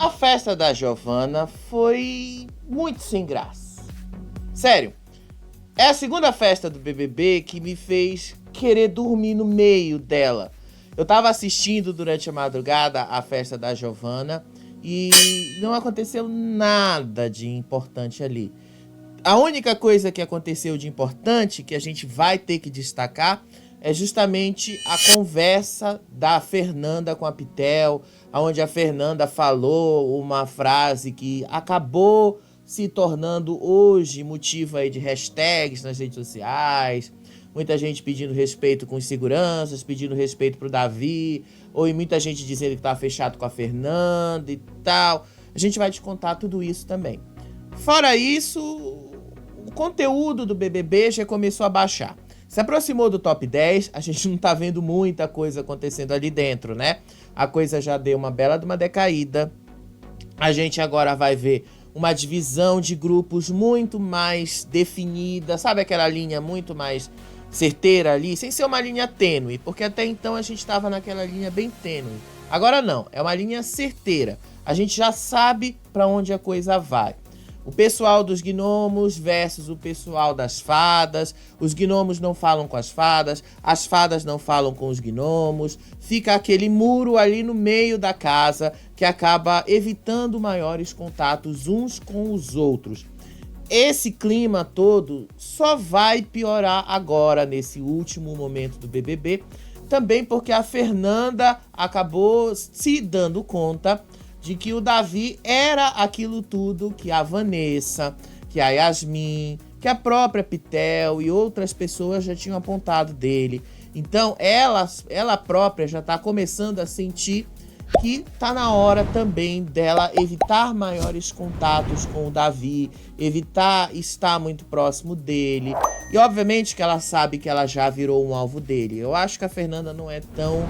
A festa da Giovana foi muito sem graça. Sério, é a segunda festa do BBB que me fez querer dormir no meio dela. Eu tava assistindo durante a madrugada a festa da Giovana e não aconteceu nada de importante ali. A única coisa que aconteceu de importante, que a gente vai ter que destacar, é justamente a conversa da Fernanda com a Pitel, onde a Fernanda falou uma frase que acabou se tornando hoje motivo aí de hashtags nas redes sociais. Muita gente pedindo respeito com os seguranças, pedindo respeito pro Davi, ou muita gente dizendo que tá fechado com a Fernanda e tal. A gente vai te contar tudo isso também. Fora isso, o conteúdo do BBB já começou a baixar. Se aproximou do top 10, a gente não tá vendo muita coisa acontecendo ali dentro, né? A coisa já deu uma bela de uma decaída. A gente agora vai ver uma divisão de grupos muito mais definida, sabe aquela linha muito mais certeira ali, sem ser uma linha tênue, porque até então a gente estava naquela linha bem tênue. Agora não, é uma linha certeira. A gente já sabe para onde a coisa vai. O pessoal dos gnomos versus o pessoal das fadas. Os gnomos não falam com as fadas não falam com os gnomos. Fica aquele muro ali no meio da casa que acaba evitando maiores contatos uns com os outros. Esse clima todo só vai piorar agora nesse último momento do BBB, também porque a Fernanda acabou se dando conta de que o Davi era aquilo tudo que a Vanessa, que a Yasmin, que a própria Pitel e outras pessoas já tinham apontado dele. Então ela própria já está começando a sentir que tá na hora também dela evitar maiores contatos com o Davi, evitar estar muito próximo dele. E obviamente que ela sabe que ela já virou um alvo dele. Eu acho que a Fernanda não é tão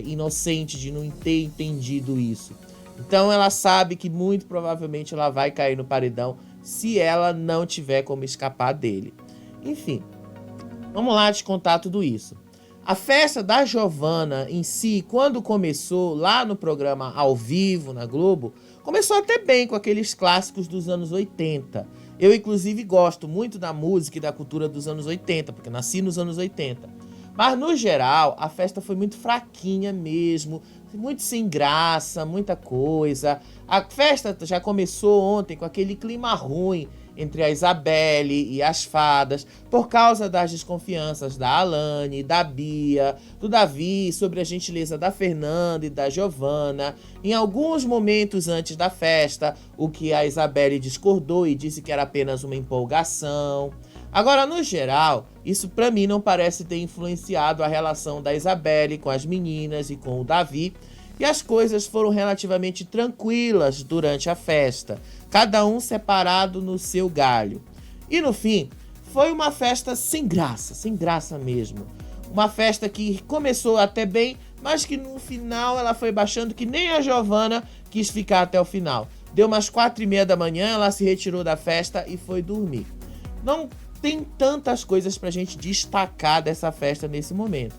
inocente de não ter entendido isso. Então ela sabe que muito provavelmente ela vai cair no paredão se ela não tiver como escapar dele. Enfim, vamos lá te contar tudo isso. A festa da Giovana em si, quando começou lá no programa ao vivo na Globo, começou até bem com aqueles clássicos dos anos 80. Eu, inclusive, gosto muito da música e da cultura dos anos 80, porque nasci nos anos 80. Mas, no geral, a festa foi muito fraquinha mesmo, muito sem graça, muita coisa. A festa já começou ontem com aquele clima ruim entre a Isabelle e as fadas, por causa das desconfianças da Alane, da Bia, do Davi, sobre a gentileza da Fernanda e da Giovana. Em alguns momentos antes da festa, o que a Isabelle discordou e disse que era apenas uma empolgação. Agora, no geral, isso pra mim não parece ter influenciado a relação da Isabelle com as meninas e com o Davi, e as coisas foram relativamente tranquilas durante a festa, cada um separado no seu galho. E no fim, foi uma festa sem graça mesmo. Uma festa que começou até bem, mas que no final ela foi baixando, que nem a Giovana quis ficar até o final. Deu umas 4h30 da manhã, ela se retirou da festa e foi dormir. Não tem tantas coisas pra gente destacar dessa festa nesse momento.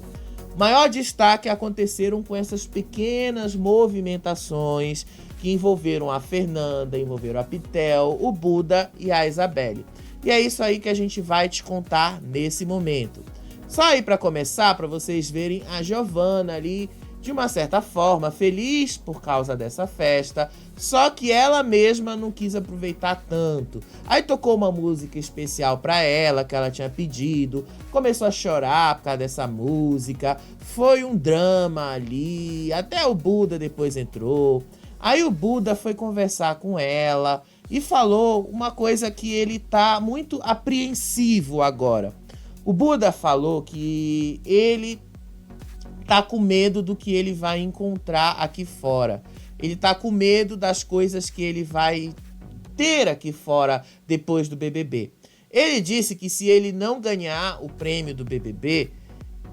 Maior destaque aconteceram com essas pequenas movimentações que envolveram a Fernanda, envolveram a Pitel, o Buda e a Isabelle. E é isso aí que a gente vai te contar nesse momento. Só aí para começar, para vocês verem a Giovana ali, de uma certa forma, feliz por causa dessa festa, só que ela mesma não quis aproveitar tanto. Aí tocou uma música especial para ela, que ela tinha pedido, começou a chorar por causa dessa música, foi um drama ali, até o Buda depois entrou. Aí o Buda foi conversar com ela e falou uma coisa que ele tá muito apreensivo agora. O Buda falou que ele tá com medo do que ele vai encontrar aqui fora. Ele tá com medo das coisas que ele vai ter aqui fora depois do BBB. Ele disse que se ele não ganhar o prêmio do BBB,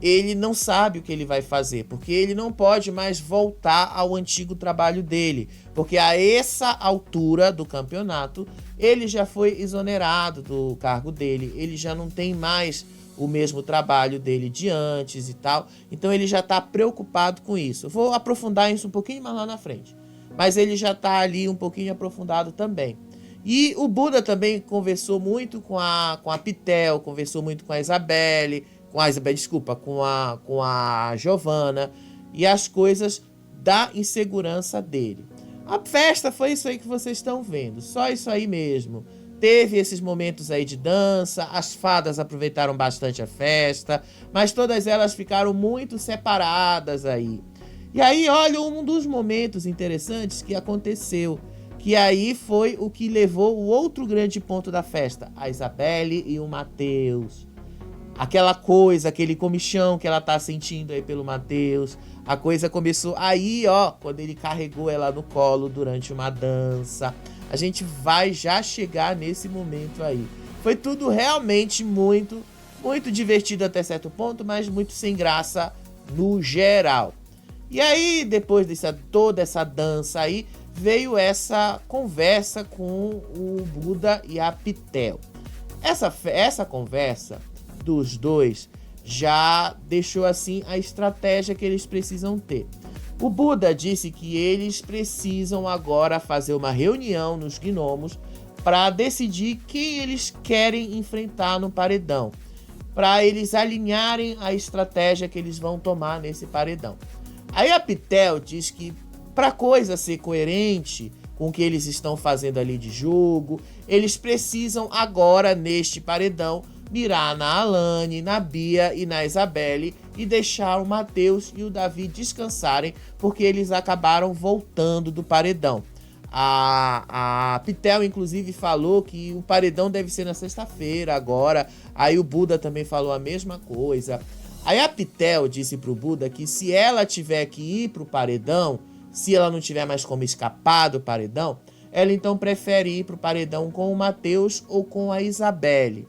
ele não sabe o que ele vai fazer, porque ele não pode mais voltar ao antigo trabalho dele, porque a essa altura do campeonato, ele já foi exonerado do cargo dele, ele já não tem mais o mesmo trabalho dele de antes e tal, então ele já tá preocupado com isso. Eu vou aprofundar isso um pouquinho mais lá na frente. mas ele já está ali um pouquinho aprofundado também. E o Buda também conversou muito com a Pitel, conversou muito com a Isabelle, desculpa, com a Giovanna, e as coisas da insegurança dele. A festa foi isso aí que vocês estão vendo, só isso aí mesmo. Teve esses momentos aí de dança, as fadas aproveitaram bastante a festa, mas todas elas ficaram muito separadas aí. E aí, olha um dos momentos interessantes que aconteceu, que aí foi o que levou o outro grande ponto da festa, a Isabelle e o Matheus. Aquela coisa, aquele comichão que ela tá sentindo aí pelo Matheus. A coisa começou aí, ó, quando ele carregou ela no colo durante uma dança. A gente vai já chegar nesse momento aí. Foi tudo realmente muito, muito divertido até certo ponto, mas muito sem graça no geral. E aí, depois toda essa dança aí, veio essa conversa com o Buda e a Pitel. Essa conversa dos dois já deixou assim a estratégia que eles precisam ter. O Buda disse que eles precisam agora fazer uma reunião nos gnomos para decidir quem eles querem enfrentar no paredão, para eles alinharem a estratégia que eles vão tomar nesse paredão. Aí a Pitel diz que para a coisa ser coerente com o que eles estão fazendo ali de jogo, eles precisam agora neste paredão mirar na Alane, na Bia e na Isabelle e deixar o Matheus e o Davi descansarem, porque eles acabaram voltando do paredão. A Pitel, inclusive, falou que o paredão deve ser na sexta-feira agora. Aí o Buda também falou a mesma coisa. Aí a Pitel disse pro Buda que se ela tiver que ir pro paredão, se ela não tiver mais como escapar do paredão, ela então prefere ir pro paredão com o Matheus ou com a Isabelle.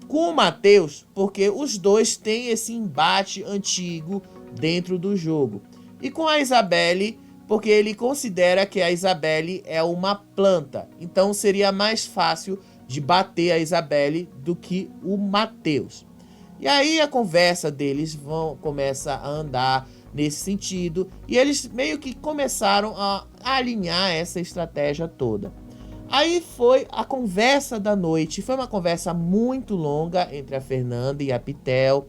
Com o Matheus, porque os dois têm esse embate antigo dentro do jogo. E com a Isabelle, porque ele considera que a Isabelle é uma planta. Então seria mais fácil de bater a Isabelle do que o Matheus. E aí a conversa deles começa a andar nesse sentido. E eles meio que começaram a alinhar essa estratégia toda. Aí foi a conversa da noite. Foi uma conversa muito longa entre a Fernanda e a Pitel.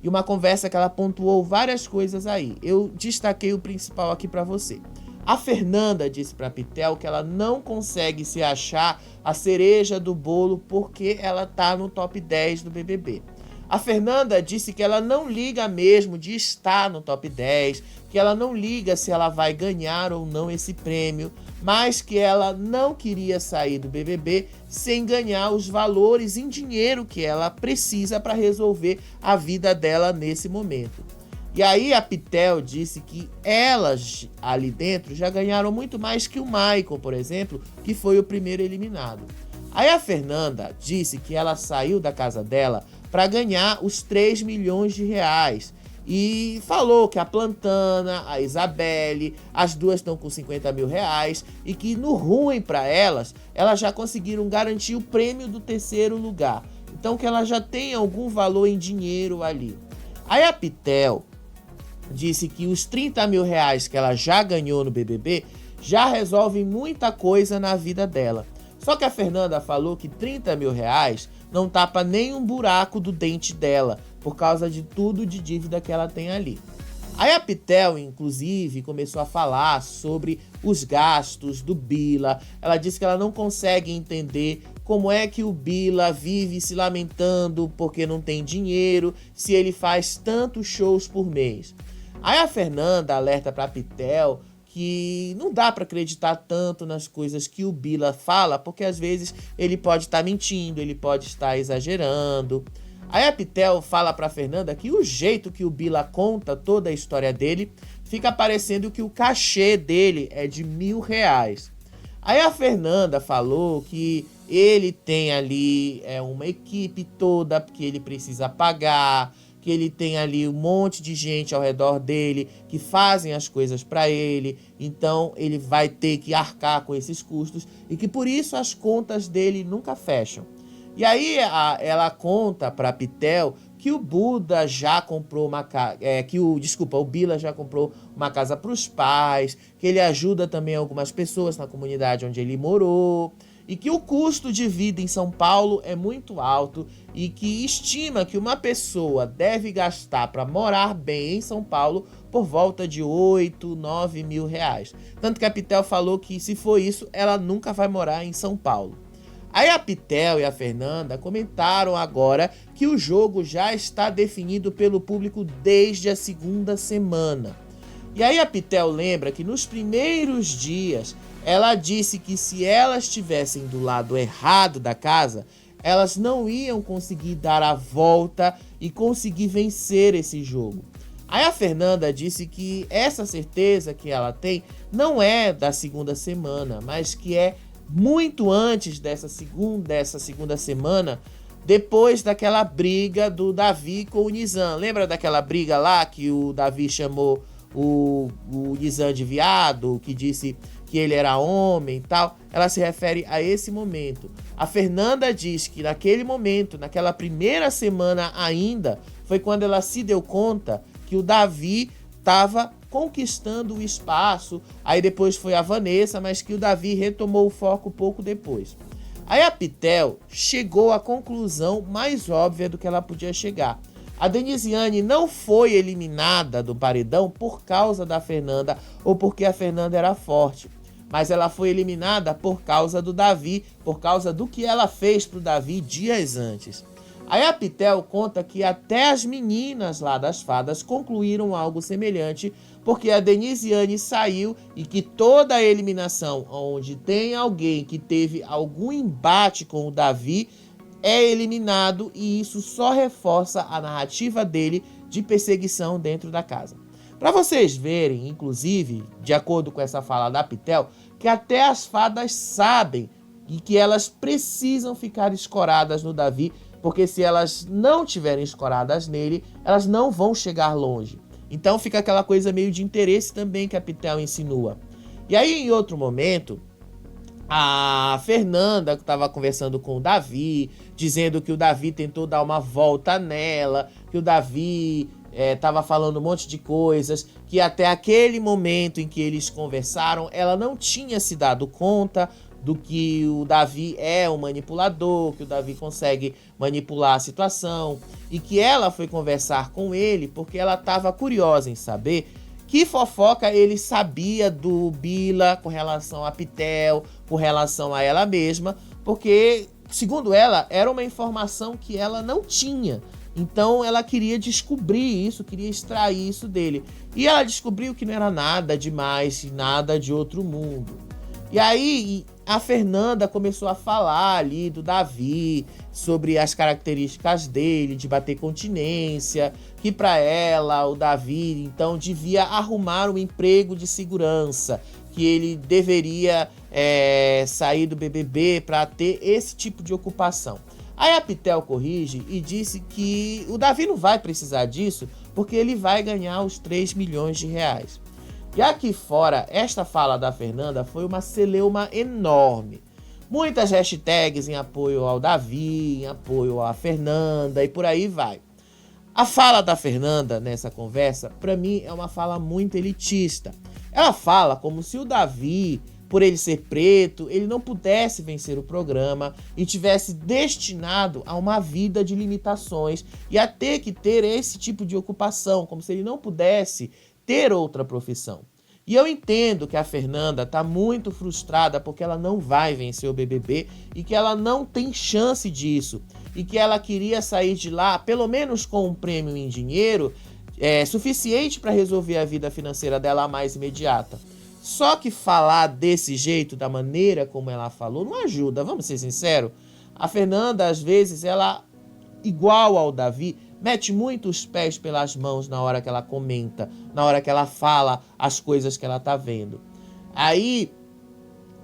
E uma conversa que ela pontuou várias coisas aí. Eu destaquei o principal aqui para você. A Fernanda disse para a Pitel que ela não consegue se achar a cereja do bolo porque ela tá no top 10 do BBB. A Fernanda disse que ela não liga mesmo de estar no top 10, que ela não liga se ela vai ganhar ou não esse prêmio, mas que ela não queria sair do BBB sem ganhar os valores em dinheiro que ela precisa para resolver a vida dela nesse momento. E aí a Pitel disse que elas ali dentro já ganharam muito mais que o Michael, por exemplo, que foi o primeiro eliminado. Aí a Fernanda disse que ela saiu da casa dela para ganhar os 3 milhões de reais. E falou que a Plantana, a Isabelle, as duas estão com 50 mil reais e que no ruim para elas já conseguiram garantir o prêmio do terceiro lugar. Então que ela já tem algum valor em dinheiro ali. Aí a Pitel disse que os 30 mil reais que ela já ganhou no BBB já resolvem muita coisa na vida dela. Só que a Fernanda falou que 30 mil reais não tapa nem um buraco do dente dela, por causa de tudo de dívida que ela tem ali. Aí a Pitel, inclusive, começou a falar sobre os gastos do Bila. Ela disse que ela não consegue entender como é que o Bila vive se lamentando porque não tem dinheiro, se ele faz tantos shows por mês. Aí a Fernanda alerta para a Pitel que não dá para acreditar tanto nas coisas que o Bila fala, porque às vezes ele pode estar mentindo, ele pode estar exagerando. Aí a Pitel fala para Fernanda que o jeito que o Bila conta toda a história dele fica parecendo que o cachê dele é de R$1.000. Aí a Fernanda falou que ele tem ali uma equipe toda que ele precisa pagar, que ele tem ali um monte de gente ao redor dele que fazem as coisas para ele, então ele vai ter que arcar com esses custos e que por isso as contas dele nunca fecham. E aí ela conta para Pitel que o Buda já comprou uma casa, o Bila já comprou uma casa para os pais, que ele ajuda também algumas pessoas na comunidade onde ele morou, e que o custo de vida em São Paulo é muito alto e que estima que uma pessoa deve gastar para morar bem em São Paulo por volta de 8, 9 mil reais. Tanto que a Pitel falou que, se for isso, ela nunca vai morar em São Paulo. Aí a Pitel e a Fernanda comentaram agora que o jogo já está definido pelo público desde a segunda semana. E aí a Pitel lembra que nos primeiros dias ela disse que se elas estivessem do lado errado da casa, elas não iam conseguir dar a volta e conseguir vencer esse jogo. Aí a Fernanda disse que essa certeza que ela tem não é da segunda semana, mas que é muito antes dessa segunda semana, depois daquela briga do Davi com o Nizam. Lembra daquela briga lá que o Davi chamou o Nizam de viado, que disse que ele era homem e tal? Ela se refere a esse momento. A Fernanda diz que naquele momento, naquela primeira semana ainda, foi quando ela se deu conta que o Davi estava conquistando o espaço. Aí depois foi a Vanessa, mas que o Davi retomou o foco pouco depois. Aí a Pitel chegou à conclusão mais óbvia do que ela podia chegar. A Denisiane não foi eliminada do paredão por causa da Fernanda ou porque a Fernanda era forte, mas ela foi eliminada por causa do Davi, por causa do que ela fez pro Davi dias antes. Aí a Pitel conta que até as meninas lá das fadas concluíram algo semelhante, porque a Denisiane saiu e que toda a eliminação onde tem alguém que teve algum embate com o Davi é eliminado, e isso só reforça a narrativa dele de perseguição dentro da casa. Para vocês verem, inclusive, de acordo com essa fala da Pitel, que até as fadas sabem e que elas precisam ficar escoradas no Davi, porque se elas não tiverem escoradas nele, elas não vão chegar longe. Então fica aquela coisa meio de interesse também que a Pitel insinua. E aí, em outro momento, a Fernanda estava conversando com o Davi, dizendo que o Davi tentou dar uma volta nela, que o Davi estava falando um monte de coisas, que até aquele momento em que eles conversaram, ela não tinha se dado conta do que o Davi é um manipulador, que o Davi consegue manipular a situação, e que ela foi conversar com ele porque ela estava curiosa em saber que fofoca ele sabia do Bila com relação a Pitel, com relação a ela mesma, porque, segundo ela, era uma informação que ela não tinha. Então ela queria descobrir isso, queria extrair isso dele. E ela descobriu que não era nada demais, nada de outro mundo. E aí a Fernanda começou a falar ali do Davi, sobre as características dele, de bater continência, que para ela o Davi então devia arrumar um emprego de segurança, que ele deveria sair do BBB para ter esse tipo de ocupação. Aí a Pitel corrige e disse que o Davi não vai precisar disso porque ele vai ganhar os 3 milhões de reais. E aqui fora, esta fala da Fernanda foi uma celeuma enorme. Muitas hashtags em apoio ao Davi, em apoio à Fernanda e por aí vai. A fala da Fernanda nessa conversa, para mim, é uma fala muito elitista. Ela fala como se o Davi, por ele ser preto, ele não pudesse vencer o programa e tivesse destinado a uma vida de limitações e a ter que ter esse tipo de ocupação, como se ele não pudesse ter outra profissão. E eu entendo que a Fernanda está muito frustrada porque ela não vai vencer o BBB e que ela não tem chance disso. E que ela queria sair de lá, pelo menos com um prêmio em dinheiro, suficiente para resolver a vida financeira dela mais imediata. Só que falar desse jeito, da maneira como ela falou, não ajuda, vamos ser sinceros. A Fernanda, às vezes, ela, igual ao Davi, mete muito os pés pelas mãos na hora que ela comenta, na hora que ela fala as coisas que ela tá vendo. Aí,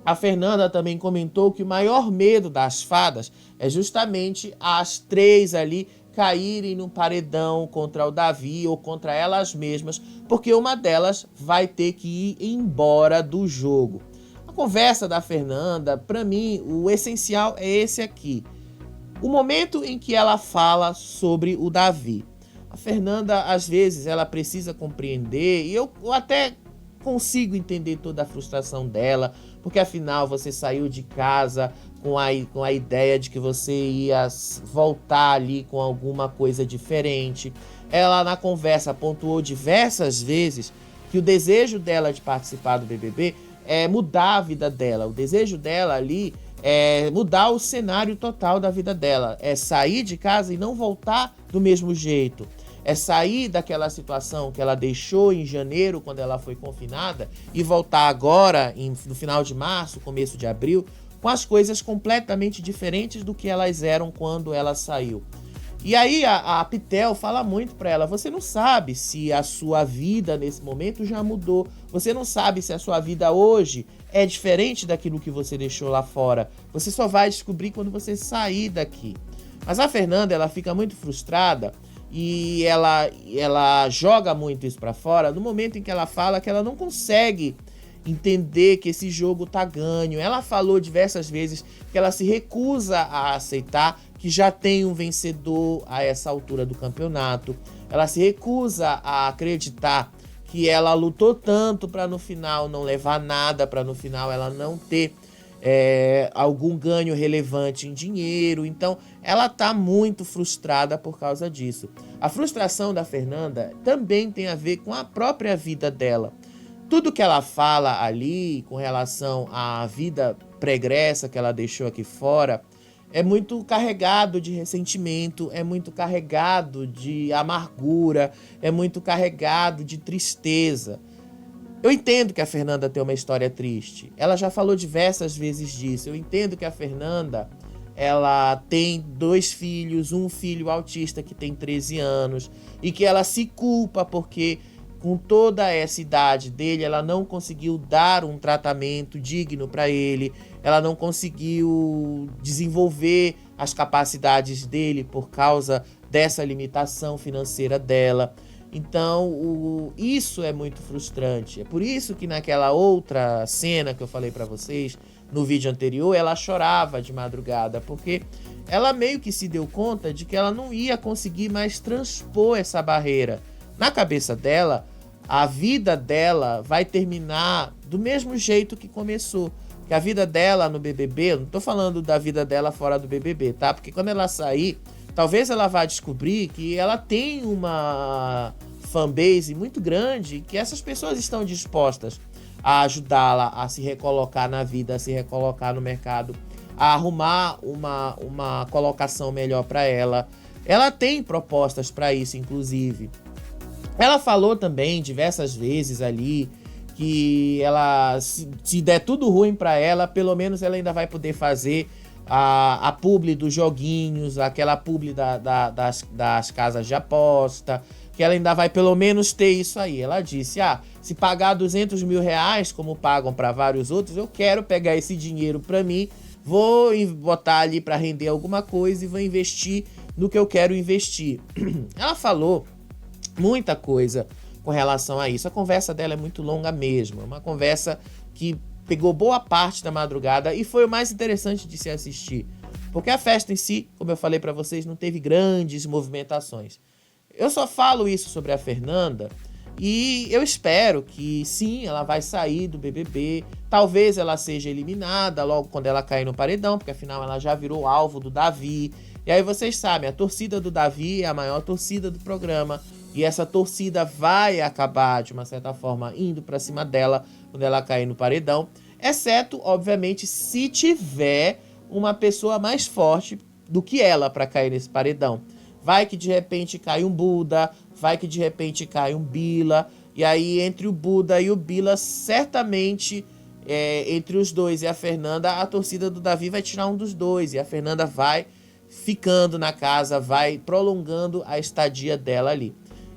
a Fernanda também comentou que o maior medo das fadas é justamente as 3 ali caírem num paredão contra o Davi ou contra elas mesmas, porque uma delas vai ter que ir embora do jogo. A conversa da Fernanda, para mim, o essencial é esse aqui. O momento em que ela fala sobre o Davi. A Fernanda, às vezes, ela precisa compreender, e eu até consigo entender toda a frustração dela, porque afinal você saiu de casa com a ideia de que você ia voltar ali com alguma coisa diferente. Ela, na conversa, pontuou diversas vezes que o desejo dela de participar do BBB é mudar a vida dela. O desejo dela ali é mudar o cenário total da vida dela. É sair de casa e não voltar do mesmo jeito. É sair daquela situação que ela deixou em janeiro, quando ela foi confinada, e voltar agora, no final de março, começo de abril, com as coisas completamente diferentes do que elas eram quando ela saiu. E aí a Pitel fala muito para ela: você não sabe se a sua vida nesse momento já mudou. Você não sabe se a sua vida hoje é diferente daquilo que você deixou lá fora. Você só vai descobrir quando você sair daqui. Mas a Fernanda, ela fica muito frustrada e ela joga muito isso para fora no momento em que ela fala que ela não consegue entender que esse jogo tá ganho. Ela falou diversas vezes que ela se recusa a aceitar que já tem um vencedor a essa altura do campeonato. Ela se recusa a acreditar que ela lutou tanto para no final não levar nada, para no final ela não ter algum ganho relevante em dinheiro. Então ela tá muito frustrada por causa disso. A frustração da Fernanda também tem a ver com a própria vida dela. Tudo que ela fala ali com relação à vida pregressa que ela deixou aqui fora é muito carregado de ressentimento, é muito carregado de amargura, é muito carregado de tristeza. Eu entendo que a Fernanda tem uma história triste. Ela já falou diversas vezes disso. Eu entendo que a Fernanda, ela tem 2 filhos, um filho autista que tem 13 anos, e que ela se culpa porque com toda essa idade dele, ela não conseguiu dar um tratamento digno para ele, ela não conseguiu desenvolver as capacidades dele por causa dessa limitação financeira dela. Então, isso é muito frustrante. É por isso que naquela outra cena que eu falei para vocês, no vídeo anterior, ela chorava de madrugada, porque ela meio que se deu conta de que ela não ia conseguir mais transpor essa barreira. Na cabeça dela, a vida dela vai terminar do mesmo jeito que começou. Que a vida dela no BBB, eu não tô falando da vida dela fora do BBB, tá? Porque quando ela sair, talvez ela vá descobrir que ela tem uma fanbase muito grande, que essas pessoas estão dispostas a ajudá-la a se recolocar na vida, a se recolocar no mercado, a arrumar uma colocação melhor para ela. Ela tem propostas para isso, inclusive. Ela falou também diversas vezes ali que ela, se der tudo ruim para ela, pelo menos ela ainda vai poder fazer a publi dos joguinhos, aquela publi das casas de aposta, que ela ainda vai pelo menos ter isso aí. Ela disse: se pagar 200 mil reais, como pagam para vários outros, eu quero pegar esse dinheiro para mim, vou botar ali para render alguma coisa e vou investir no que eu quero investir. Ela falou muita coisa com relação a isso. A conversa dela é muito longa mesmo. É uma conversa que pegou boa parte da madrugada e foi o mais interessante de se assistir. Porque a festa em si, como eu falei pra vocês, não teve grandes movimentações. Eu só falo isso sobre a Fernanda e eu espero que sim, ela vai sair do BBB. Talvez ela seja eliminada logo quando ela cair no paredão, porque afinal ela já virou alvo do Davi. E aí vocês sabem, a torcida do Davi é a maior torcida do programa. E essa torcida vai acabar, de uma certa forma, indo pra cima dela quando ela cair no paredão. Exceto, obviamente, se tiver uma pessoa mais forte do que ela pra cair nesse paredão. Vai que de repente cai um Buda, vai que de repente cai um Bila. E aí, entre o Buda e o Bila, certamente, entre os dois e a Fernanda, a torcida do Davi vai tirar um dos dois. E a Fernanda vai ficando na casa, vai prolongando a estadia dela ali.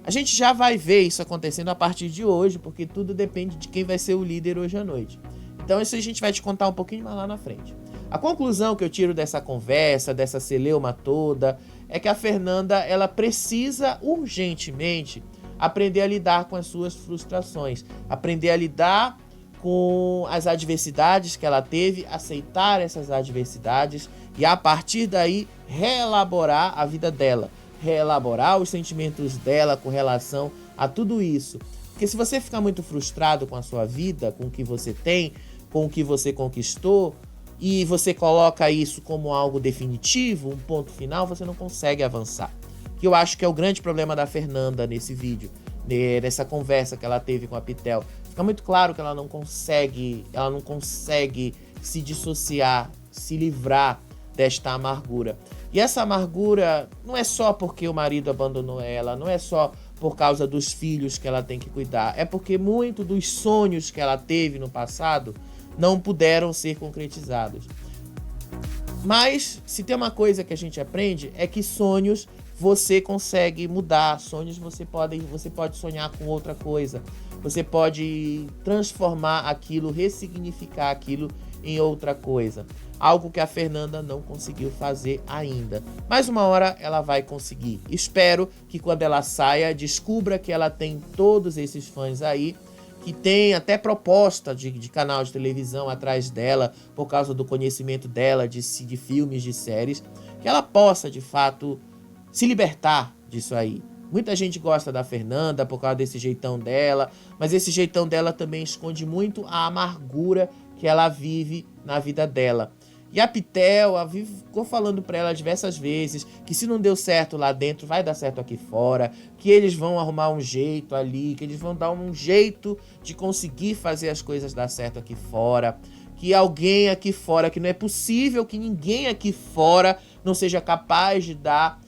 A gente já vai ver isso acontecendo a partir de hoje, porque tudo depende de quem vai ser o líder hoje à noite. Então isso a gente vai te contar um pouquinho mais lá na frente. A conclusão que eu tiro dessa conversa, dessa celeuma toda, é que a Fernanda, ela precisa urgentemente aprender a lidar com as suas frustrações, aprender a lidar com as adversidades que ela teve, aceitar essas adversidades e a partir daí reelaborar a vida dela, reelaborar os sentimentos dela com relação a tudo isso. Porque se você ficar muito frustrado com a sua vida, com o que você tem, com o que você conquistou, e você coloca isso como algo definitivo, um ponto final, você não consegue avançar. Que eu acho que é o grande problema da Fernanda nesse vídeo, nessa conversa que ela teve com a Pitel. Fica muito claro que ela não consegue se dissociar, se livrar desta amargura. E essa amargura não é só porque o marido abandonou ela, não é só por causa dos filhos que ela tem que cuidar, é porque muito dos sonhos que ela teve no passado não puderam ser concretizados. Mas se tem uma coisa que a gente aprende é que sonhos você consegue mudar, sonhos você pode sonhar com outra coisa, você pode transformar aquilo, ressignificar aquilo em outra coisa. Algo que a Fernanda não conseguiu fazer ainda. Mas uma hora ela vai conseguir. Espero que quando ela saia, descubra que ela tem todos esses fãs aí, que tem até proposta de canal de televisão atrás dela, por causa do conhecimento dela de filmes, de séries, que ela possa, de fato, se libertar disso aí. Muita gente gosta da Fernanda por causa desse jeitão dela, mas esse jeitão dela também esconde muito a amargura que ela vive na vida dela. E a Pitel ficou falando pra ela diversas vezes que se não deu certo lá dentro, vai dar certo aqui fora, que eles vão arrumar um jeito ali, que eles vão dar um jeito de conseguir fazer as coisas dar certo aqui fora, que alguém aqui fora, que não é possível que ninguém aqui fora não seja capaz de dar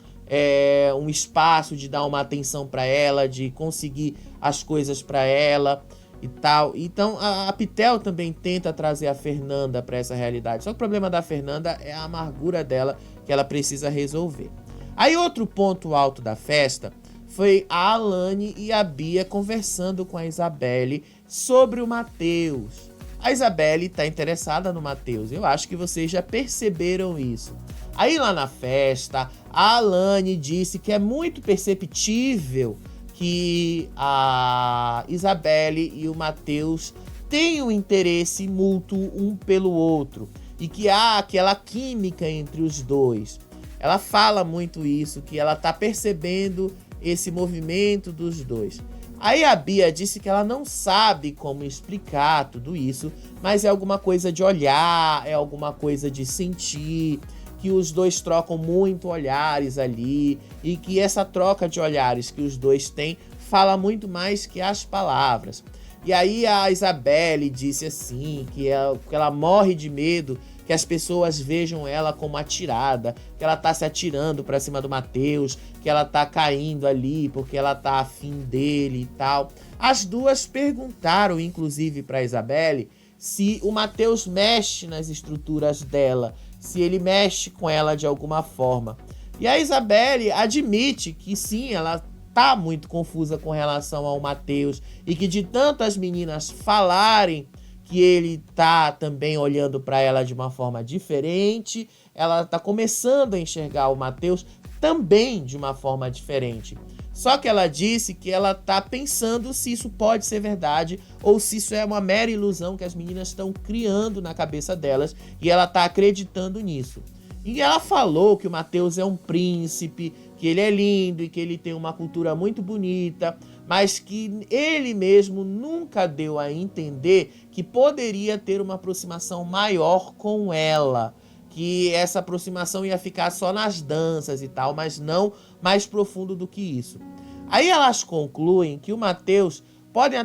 um espaço, de dar uma atenção pra ela, de conseguir as coisas pra ela e tal. Então a Pitel também tenta trazer a Fernanda para essa realidade. Só que o problema da Fernanda é a amargura dela, que ela precisa resolver. Aí outro ponto alto da festa foi a Alane e a Bia conversando com a Isabelle sobre o Matheus. A Isabelle tá interessada no Matheus, eu acho que vocês já perceberam isso. Aí lá na festa, a Alane disse que é muito perceptível que a Isabelle e o Matheus têm um interesse mútuo um pelo outro e que há aquela química entre os dois. Ela fala muito isso, que ela tá percebendo esse movimento dos dois. Aí a Bia disse que ela não sabe como explicar tudo isso, mas é alguma coisa de olhar, é alguma coisa de sentir, que os dois trocam muito olhares ali e que essa troca de olhares que os dois têm fala muito mais que as palavras. E aí a Isabelle disse assim, que ela morre de medo que as pessoas vejam ela como atirada, que ela tá se atirando pra cima do Matheus, que ela tá caindo ali porque ela tá afim dele e tal. As duas perguntaram, inclusive, pra Isabelle se o Matheus mexe nas estruturas dela, se ele mexe com ela de alguma forma. E a Isabelle admite que sim, ela tá muito confusa com relação ao Matheus e que de tanto as meninas falarem que ele tá também olhando para ela de uma forma diferente, ela tá começando a enxergar o Matheus também de uma forma diferente. Só que ela disse que ela tá pensando se isso pode ser verdade ou se isso é uma mera ilusão que as meninas estão criando na cabeça delas e ela tá acreditando nisso. E ela falou que o Matheus é um príncipe, que ele é lindo e que ele tem uma cultura muito bonita, mas que ele mesmo nunca deu a entender que poderia ter uma aproximação maior com ela, que essa aproximação ia ficar só nas danças e tal, mas não mais profundo do que isso. Aí elas concluem que o Matheus pode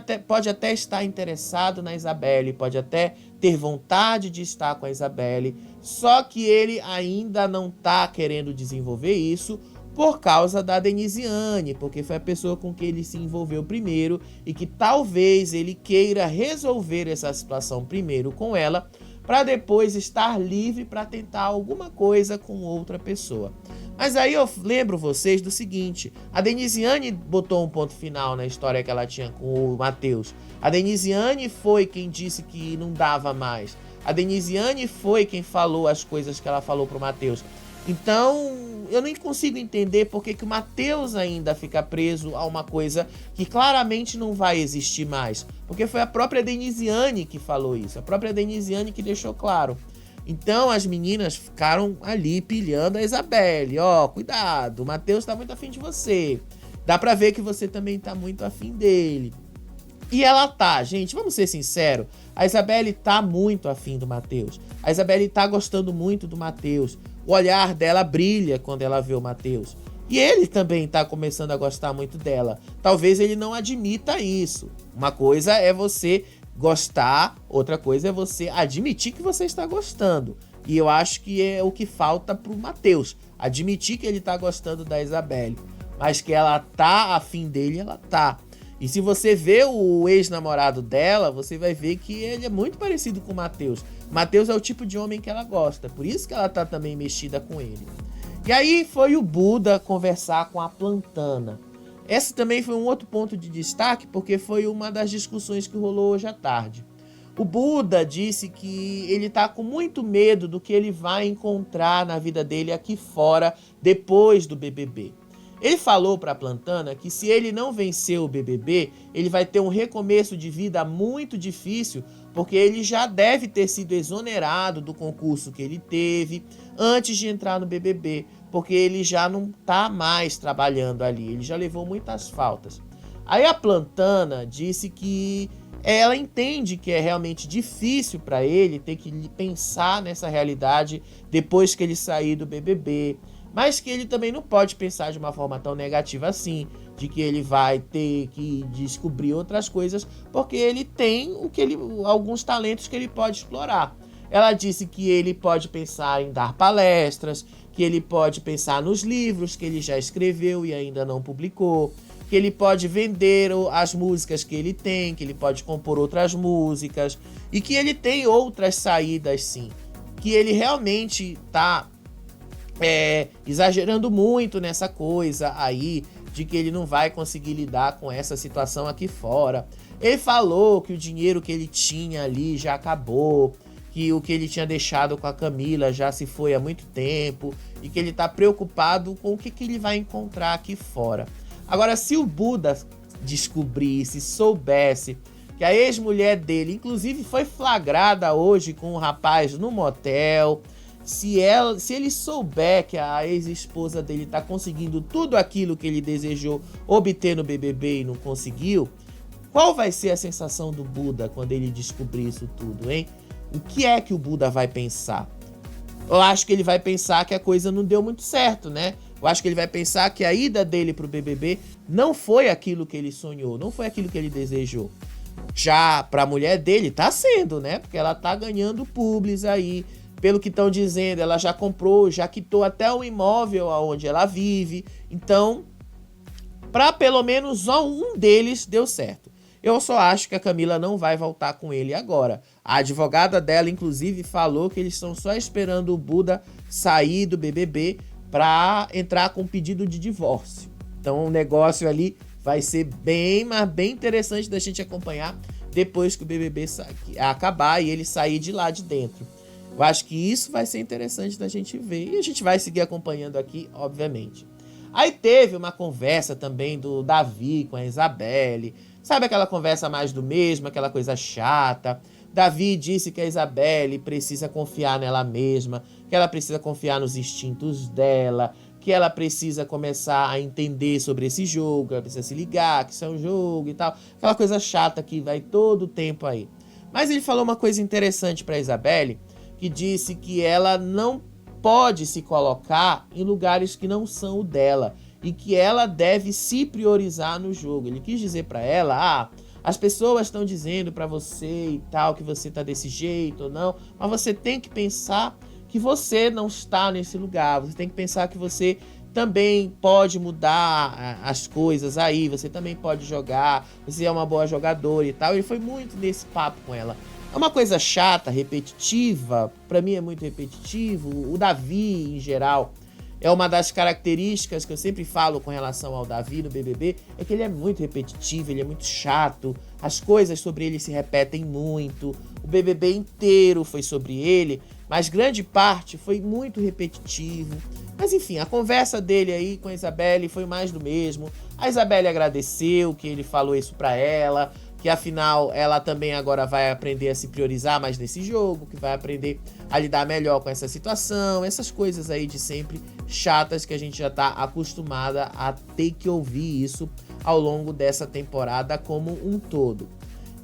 até estar interessado na Isabelle, pode até ter vontade de estar com a Isabelle, só que ele ainda não está querendo desenvolver isso por causa da Denisiane, porque foi a pessoa com quem ele se envolveu primeiro e que talvez ele queira resolver essa situação primeiro com ela, para depois estar livre para tentar alguma coisa com outra pessoa. Mas aí eu lembro vocês do seguinte, a Denisiane botou um ponto final na história que ela tinha com o Matheus. A Denisiane foi quem disse que não dava mais. A Denisiane foi quem falou as coisas que ela falou pro Matheus. Então, eu nem consigo entender por que o Matheus ainda fica preso a uma coisa que claramente não vai existir mais. Porque foi a própria Denisiane que falou isso, a própria Denisiane que deixou claro. Então as meninas ficaram ali pilhando a Isabelle. Ó, cuidado, o Matheus tá muito afim de você. Dá pra ver que você também tá muito afim dele. E ela tá, gente, vamos ser sinceros. A Isabelle tá muito afim do Matheus. A Isabelle tá gostando muito do Matheus. O olhar dela brilha quando ela vê o Matheus. E ele também tá começando a gostar muito dela. Talvez ele não admita isso. Uma coisa é você gostar, outra coisa é você admitir que você está gostando. E eu acho que é o que falta pro Matheus. Admitir que ele tá gostando da Isabelle. Mas que ela tá afim dele, ela tá. E se você vê o ex-namorado dela, você vai ver que ele é muito parecido com o Matheus. Matheus é o tipo de homem que ela gosta, por isso que ela tá também mexida com ele. E aí foi o Buda conversar com a Plantana. Esse também foi um outro ponto de destaque, porque foi uma das discussões que rolou hoje à tarde. O Buda disse que ele tá com muito medo do que ele vai encontrar na vida dele aqui fora depois do BBB. Ele falou para a Plantana que se ele não vencer o BBB, ele vai ter um recomeço de vida muito difícil, porque ele já deve ter sido exonerado do concurso que ele teve antes de entrar no BBB, porque ele já não tá mais trabalhando ali, ele já levou muitas faltas. Aí a Plantana disse que ela entende que é realmente difícil para ele ter que pensar nessa realidade depois que ele sair do BBB, mas que ele também não pode pensar de uma forma tão negativa assim, de que ele vai ter que descobrir outras coisas, porque ele tem alguns talentos que ele pode explorar. Ela disse que ele pode pensar em dar palestras, que ele pode pensar nos livros que ele já escreveu e ainda não publicou, que ele pode vender as músicas que ele tem, que ele pode compor outras músicas, e que ele tem outras saídas sim, que ele realmente tá exagerando muito nessa coisa aí de que ele não vai conseguir lidar com essa situação aqui fora. Ele falou que o dinheiro que ele tinha ali já acabou, que o que ele tinha deixado com a Camila já se foi há muito tempo e que ele tá preocupado com o que ele vai encontrar aqui fora. Agora, se o Buda descobrisse, soubesse que a ex-mulher dele, inclusive, foi flagrada hoje com um rapaz no motel, se ele souber que a ex-esposa dele tá conseguindo tudo aquilo que ele desejou obter no BBB e não conseguiu, qual vai ser a sensação do Buda quando ele descobrir isso tudo, hein? O que é que o Buda vai pensar? Eu acho que ele vai pensar que a coisa não deu muito certo, né? Eu acho que ele vai pensar que a ida dele pro BBB não foi aquilo que ele sonhou, não foi aquilo que ele desejou. Já pra mulher dele tá sendo, né? Porque ela tá ganhando publis aí. Pelo que estão dizendo, ela já comprou, já quitou até o imóvel onde ela vive. Então, para pelo menos só um deles deu certo. Eu só acho que a Camila não vai voltar com ele agora. A advogada dela, inclusive, falou que eles estão só esperando o Buda sair do BBB para entrar com pedido de divórcio. Então, o negócio ali vai ser mas bem interessante da gente acompanhar depois que o BBB acabar e ele sair de lá de dentro. Eu acho que isso vai ser interessante da gente ver. E a gente vai seguir acompanhando aqui, obviamente. Aí teve uma conversa também do Davi com a Isabelle. Sabe aquela conversa mais do mesmo, aquela coisa chata? Davi disse que a Isabelle precisa confiar nela mesma, que ela precisa confiar nos instintos dela, que ela precisa começar a entender sobre esse jogo, ela precisa se ligar que isso é um jogo e tal. Aquela coisa chata que vai todo o tempo aí. Mas ele falou uma coisa interessante para a Isabelle, que disse que ela não pode se colocar em lugares que não são o dela e que ela deve se priorizar no jogo. Ele quis dizer para ela, as pessoas estão dizendo para você e tal, que você tá desse jeito ou não, mas você tem que pensar que você não está nesse lugar, você tem que pensar que você também pode mudar as coisas aí, você também pode jogar, você é uma boa jogadora e tal. Ele foi muito nesse papo com ela. É uma coisa chata, repetitiva, pra mim é muito repetitivo. O Davi, em geral, é uma das características que eu sempre falo com relação ao Davi no BBB, é que ele é muito repetitivo, ele é muito chato, as coisas sobre ele se repetem muito, o BBB inteiro foi sobre ele, mas grande parte foi muito repetitivo. Mas enfim, a conversa dele aí com a Isabelle foi mais do mesmo. A Isabelle agradeceu que ele falou isso pra ela, que afinal ela também agora vai aprender a se priorizar mais nesse jogo, que vai aprender a lidar melhor com essa situação, essas coisas aí de sempre chatas que a gente já tá acostumada a ter que ouvir isso ao longo dessa temporada como um todo.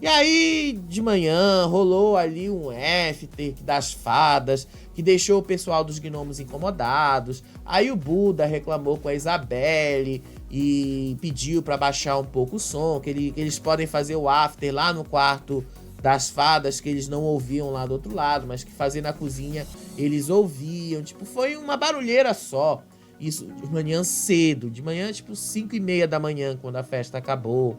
E aí, de manhã, rolou ali um after das fadas, que deixou o pessoal dos gnomos incomodados. Aí o Buda reclamou com a Isabelle e pediu para baixar um pouco o som, que eles podem fazer o after lá no quarto das fadas, que eles não ouviam lá do outro lado, mas que fazer na cozinha eles ouviam. Tipo, foi uma barulheira só. Isso de manhã cedo, de manhã tipo 5h30 da manhã, quando a festa acabou.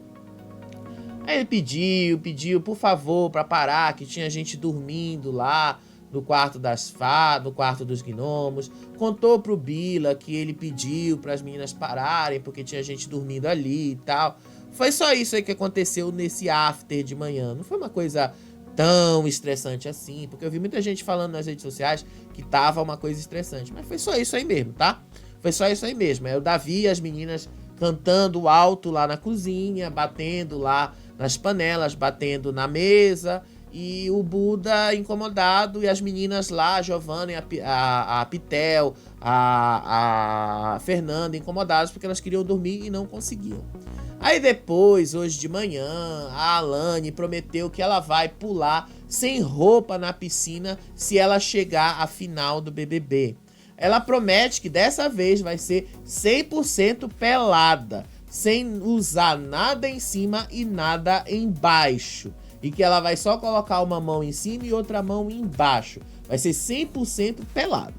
Aí ele pediu, por favor, pra parar, que tinha gente dormindo lá no quarto das fadas, no quarto dos gnomos. Contou pro Bila que ele pediu pras meninas pararem, porque tinha gente dormindo ali e tal. Foi só isso aí que aconteceu nesse after de manhã. Não foi uma coisa tão estressante assim, porque eu vi muita gente falando nas redes sociais que tava uma coisa estressante. Mas foi só isso aí mesmo, tá? Foi só isso aí mesmo. É o Davi e as meninas cantando alto lá na cozinha, batendo lá nas panelas, batendo na mesa, e o Buda incomodado, e as meninas lá, a Giovanna, a Pitel, a Fernanda incomodadas porque elas queriam dormir e não conseguiam. Aí depois, hoje de manhã, a Alane prometeu que ela vai pular sem roupa na piscina se ela chegar à final do BBB. Ela promete que dessa vez vai ser 100% pelada, sem usar nada em cima e nada embaixo. E que ela vai só colocar uma mão em cima e outra mão embaixo. Vai ser 100% pelado.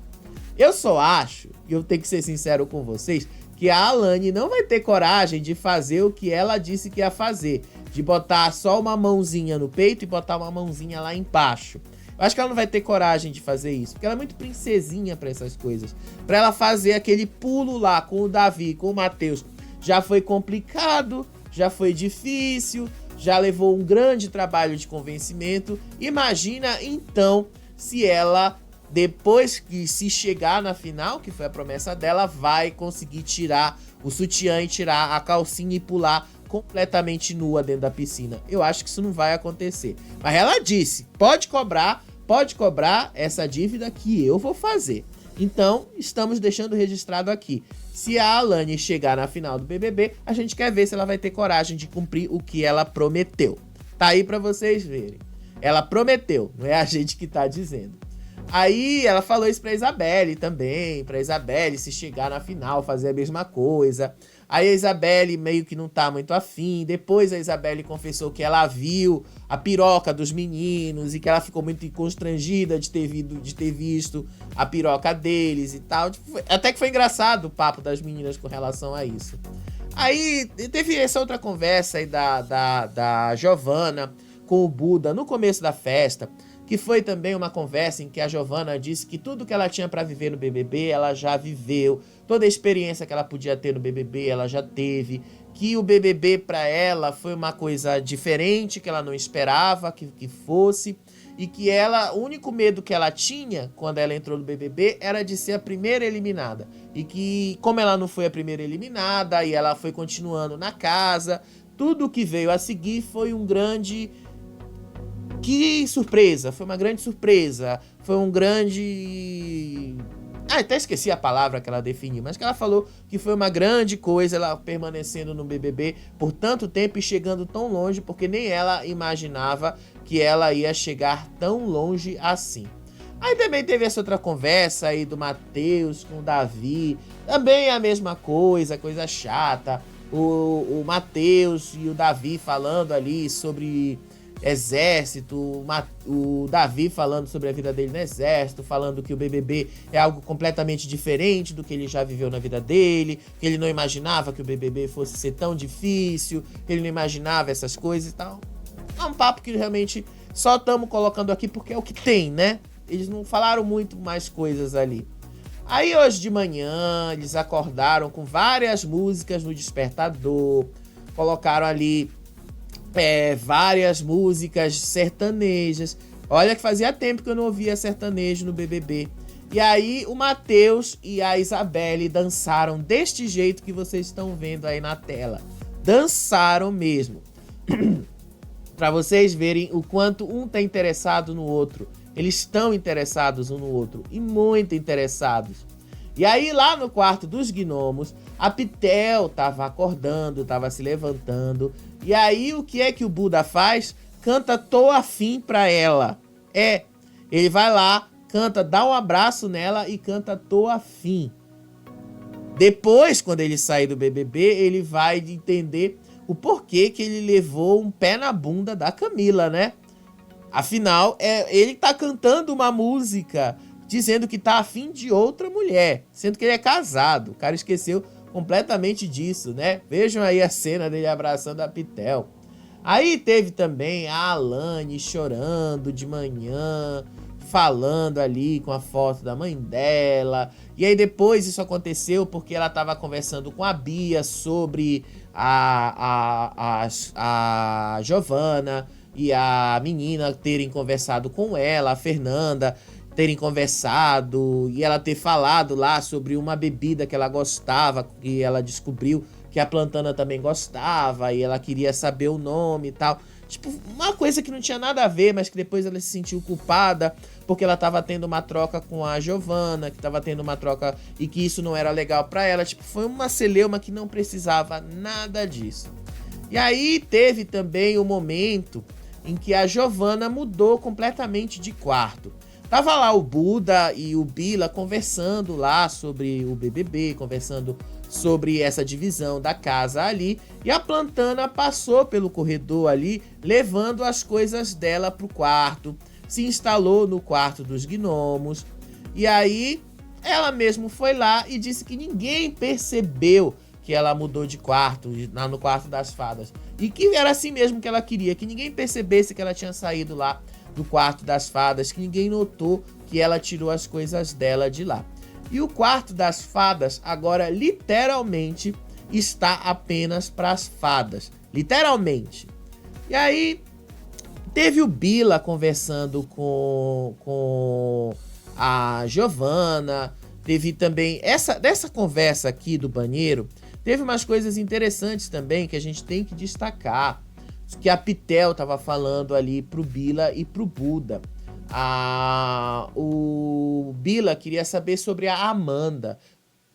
Eu só acho, e eu tenho que ser sincero com vocês, que a Alane não vai ter coragem de fazer o que ela disse que ia fazer. De botar só uma mãozinha no peito e botar uma mãozinha lá embaixo. Eu acho que ela não vai ter coragem de fazer isso, porque ela é muito princesinha pra essas coisas. Pra ela fazer aquele pulo lá com o Davi, com o Matheus, já foi complicado, já foi difícil, já levou um grande trabalho de convencimento. Imagina, então, se ela, depois que se chegar na final, que foi a promessa dela, vai conseguir tirar o sutiã e tirar a calcinha e pular completamente nua dentro da piscina. Eu acho que isso não vai acontecer. Mas ela disse, pode cobrar essa dívida que eu vou fazer. Então, estamos deixando registrado aqui. Se a Alane chegar na final do BBB, a gente quer ver se ela vai ter coragem de cumprir o que ela prometeu. Tá aí pra vocês verem. Ela prometeu, não é a gente que tá dizendo. Aí ela falou isso pra Isabelle também, pra Isabelle se chegar na final fazer a mesma coisa. Aí a Isabelle meio que não tá muito afim. Depois a Isabelle confessou que ela viu a piroca dos meninos e que ela ficou muito constrangida de ter visto a piroca deles e tal. Até que foi engraçado o papo das meninas com relação a isso. Aí teve essa outra conversa aí da Giovanna com o Buda no começo da festa, que foi também uma conversa em que a Giovanna disse que tudo que ela tinha pra viver no BBB, ela já viveu. Toda a experiência que ela podia ter no BBB, ela já teve. Que o BBB pra ela foi uma coisa diferente, que ela não esperava que fosse. E que ela, o único medo que ela tinha quando ela entrou no BBB era de ser a primeira eliminada. E que, como ela não foi a primeira eliminada, e ela foi continuando na casa, tudo que veio a seguir foi um grande... Que surpresa, foi uma grande surpresa, foi um grande... até esqueci a palavra que ela definiu, mas que ela falou que foi uma grande coisa ela permanecendo no BBB por tanto tempo e chegando tão longe, porque nem ela imaginava que ela ia chegar tão longe assim. Aí também teve essa outra conversa aí do Matheus com o Davi, também a mesma coisa, coisa chata, o Matheus e o Davi falando ali sobre... exército, o Davi falando sobre a vida dele no exército, falando que o BBB é algo completamente diferente do que ele já viveu na vida dele, que ele não imaginava que o BBB fosse ser tão difícil, que ele não imaginava essas coisas e tal. É um papo que realmente só estamos colocando aqui porque é o que tem, né? Eles não falaram muito mais coisas ali. Aí hoje de manhã eles acordaram com várias músicas no despertador, colocaram ali várias músicas sertanejas. Olha que fazia tempo que eu não ouvia sertanejo no BBB. E aí o Matheus e a Isabelle dançaram deste jeito que vocês estão vendo aí na tela. Dançaram mesmo. Para vocês verem o quanto um tá interessado no outro. Eles estão interessados um no outro, e muito interessados. E aí lá no quarto dos gnomos, a Pitel tava acordando, tava se levantando. E aí o que é que o Buda faz? Canta Tô Afim pra ela. Ele vai lá, canta, dá um abraço nela e canta Tô Afim. Depois, quando ele sair do BBB, ele vai entender o porquê que ele levou um pé na bunda da Camila, né? Afinal, ele tá cantando uma música dizendo que tá afim de outra mulher, sendo que ele é casado. O cara esqueceu completamente disso, né? Vejam aí a cena dele abraçando a Pitel. Aí teve também a Alane chorando de manhã, falando ali com a foto da mãe dela. E aí depois isso aconteceu porque ela estava conversando com a Bia sobre a Giovana e a menina terem conversado com ela, a Fernanda, terem conversado e ela ter falado lá sobre uma bebida que ela gostava, que ela descobriu que a Plantana também gostava e ela queria saber o nome e tal. Tipo, uma coisa que não tinha nada a ver, mas que depois ela se sentiu culpada porque ela tava tendo uma troca com a Giovana, que tava tendo uma troca e que isso não era legal pra ela. Tipo, foi uma celeuma que não precisava nada disso. E aí teve também o momento em que a Giovana mudou completamente de quarto. Tava lá o Buda e o Bila conversando lá sobre o BBB, conversando sobre essa divisão da casa ali. E a Plantana passou pelo corredor ali, levando as coisas dela pro quarto. Se instalou no quarto dos gnomos. E aí ela mesmo foi lá e disse que ninguém percebeu que ela mudou de quarto, no quarto das fadas. E que era assim mesmo que ela queria, que ninguém percebesse que ela tinha saído lá do quarto das fadas, que ninguém notou que ela tirou as coisas dela de lá. E o quarto das fadas agora literalmente está apenas para as fadas, literalmente. E aí teve o Bila conversando com a Giovana, teve também dessa conversa aqui do banheiro, teve umas coisas interessantes também que a gente tem que destacar, que a Pitel tava falando ali pro Bila e pro Buda. O Bila queria saber sobre a Amanda.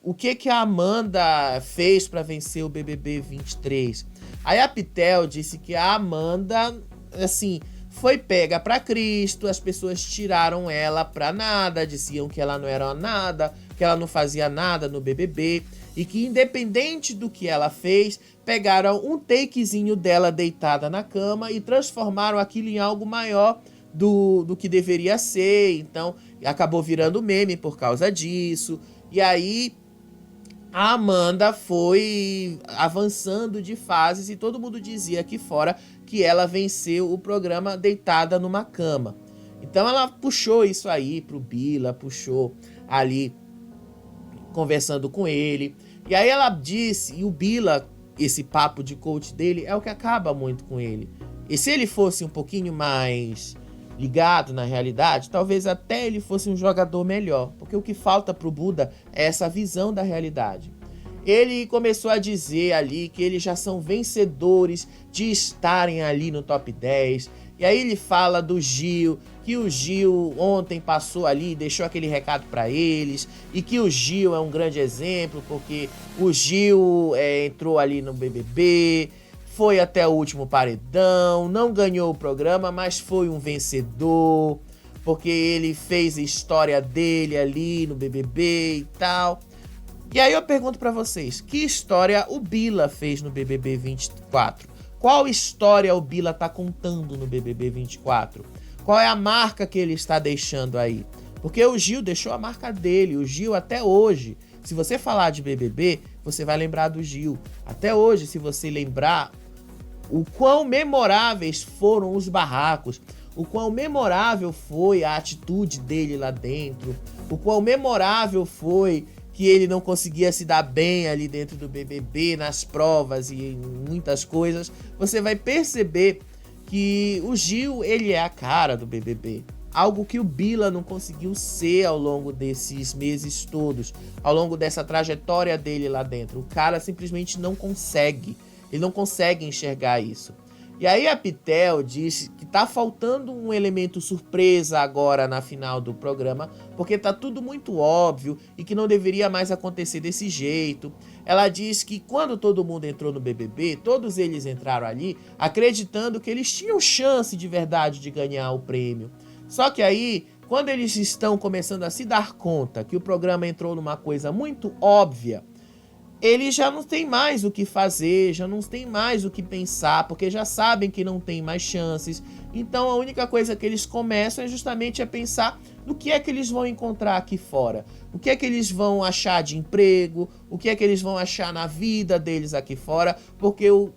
O que a Amanda fez para vencer o BBB 23? Aí a Pitel disse que a Amanda, assim, foi pega pra Cristo, as pessoas tiraram ela pra nada, diziam que ela não era nada, que ela não fazia nada no BBB, e que independente do que ela fez, pegaram um takezinho dela deitada na cama e transformaram aquilo em algo maior do que deveria ser. Então acabou virando meme por causa disso. E aí a Amanda foi avançando de fases e todo mundo dizia aqui fora que ela venceu o programa deitada numa cama. Então ela puxou isso aí pro Bila, puxou ali conversando com ele. E aí ela disse, e o Bila, esse papo de coach dele é o que acaba muito com ele. E se ele fosse um pouquinho mais ligado na realidade, talvez até ele fosse um jogador melhor, porque o que falta pro Buda é essa visão da realidade. Ele começou a dizer ali que eles já são vencedores de estarem ali no top 10. E aí ele fala do Gil, que o Gil ontem passou ali e deixou aquele recado para eles, e que o Gil é um grande exemplo, porque o Gil entrou ali no BBB, foi até o último paredão, não ganhou o programa, mas foi um vencedor, porque ele fez a história dele ali no BBB e tal. E aí eu pergunto pra vocês, que história o Bila fez no BBB 24? Qual história o Bila tá contando no BBB 24? Qual é a marca que ele está deixando aí? Porque o Gil deixou a marca dele, o Gil até hoje. Se você falar de BBB, você vai lembrar do Gil. Até hoje, se você lembrar o quão memoráveis foram os barracos, o quão memorável foi a atitude dele lá dentro, o quão memorável foi que ele não conseguia se dar bem ali dentro do BBB, nas provas e em muitas coisas, você vai perceber que o Gil, ele é a cara do BBB. Algo que o Bila não conseguiu ser ao longo desses meses todos, ao longo dessa trajetória dele lá dentro. O cara simplesmente não consegue, ele não consegue enxergar isso. E aí a Pitel diz que tá faltando um elemento surpresa agora na final do programa, porque tá tudo muito óbvio e que não deveria mais acontecer desse jeito. Ela diz que quando todo mundo entrou no BBB, todos eles entraram ali acreditando que eles tinham chance de verdade de ganhar o prêmio. Só que aí, quando eles estão começando a se dar conta que o programa entrou numa coisa muito óbvia, eles já não têm mais o que fazer, já não têm mais o que pensar, porque já sabem que não tem mais chances. Então a única coisa que eles começam é justamente a pensar no que é que eles vão encontrar aqui fora. O que é que eles vão achar de emprego, o que é que eles vão achar na vida deles aqui fora, porque o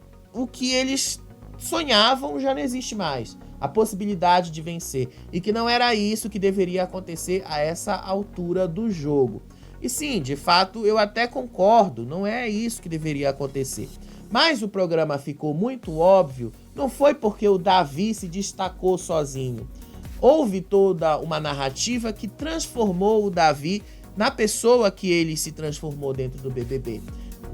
que eles sonhavam já não existe mais. A possibilidade de vencer. E que não era isso que deveria acontecer a essa altura do jogo. E sim, de fato, eu até concordo, não é isso que deveria acontecer. Mas o programa ficou muito óbvio, não foi porque o Davi se destacou sozinho. Houve toda uma narrativa que transformou o Davi na pessoa que ele se transformou dentro do BBB,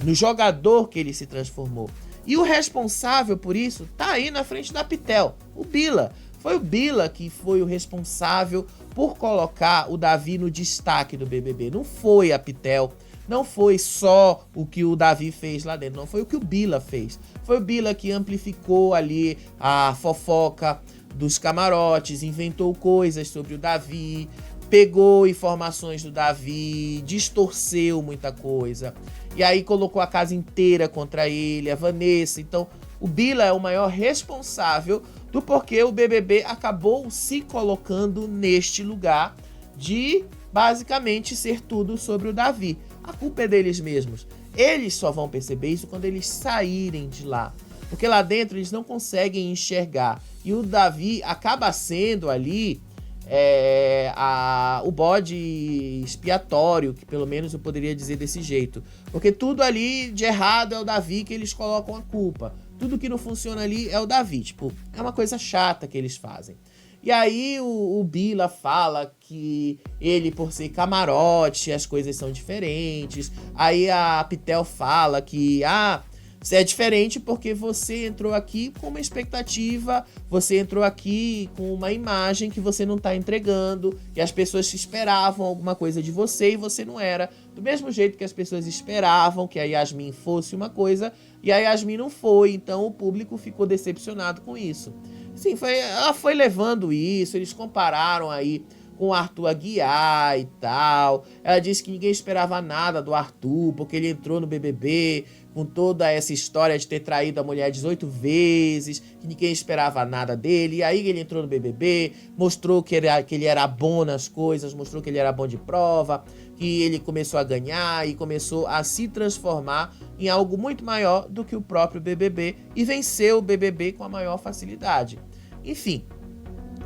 no jogador que ele se transformou. E o responsável por isso tá aí na frente da Pitel, o Bila. Foi o Bila que foi o responsável por colocar o Davi no destaque do BBB. Não foi a Pitel, não foi só o que o Davi fez lá dentro, não foi o que o Bila fez. Foi o Bila que amplificou ali a fofoca dos camarotes, inventou coisas sobre o Davi, pegou informações do Davi, distorceu muita coisa. E aí colocou a casa inteira contra ele, a Vanessa. Então o Bila é o maior responsável do porquê o BBB acabou se colocando neste lugar de basicamente ser tudo sobre o Davi. A culpa é deles mesmos. Eles só vão perceber isso quando eles saírem de lá. Porque lá dentro eles não conseguem enxergar. E o Davi acaba sendo ali o bode expiatório, que pelo menos eu poderia dizer desse jeito. Porque tudo ali de errado é o Davi que eles colocam a culpa. Tudo que não funciona ali é o Davi. Tipo, é uma coisa chata que eles fazem. E aí o Bila fala que ele, por ser camarote, as coisas são diferentes. Aí a Pitel fala que, você é diferente porque você entrou aqui com uma expectativa, você entrou aqui com uma imagem que você não tá entregando, e as pessoas esperavam alguma coisa de você e você não era. Do mesmo jeito que as pessoas esperavam que a Yasmin fosse uma coisa, e a Yasmin não foi, então o público ficou decepcionado com isso. Sim, ela foi levando isso, eles compararam aí com o Arthur Aguiar e tal. Ela disse que ninguém esperava nada do Arthur, porque ele entrou no BBB com toda essa história de ter traído a mulher 18 vezes, que ninguém esperava nada dele. E aí ele entrou no BBB, mostrou que ele era bom nas coisas, mostrou que ele era bom de prova, que ele começou a ganhar e começou a se transformar em algo muito maior do que o próprio BBB e venceu o BBB com a maior facilidade. Enfim,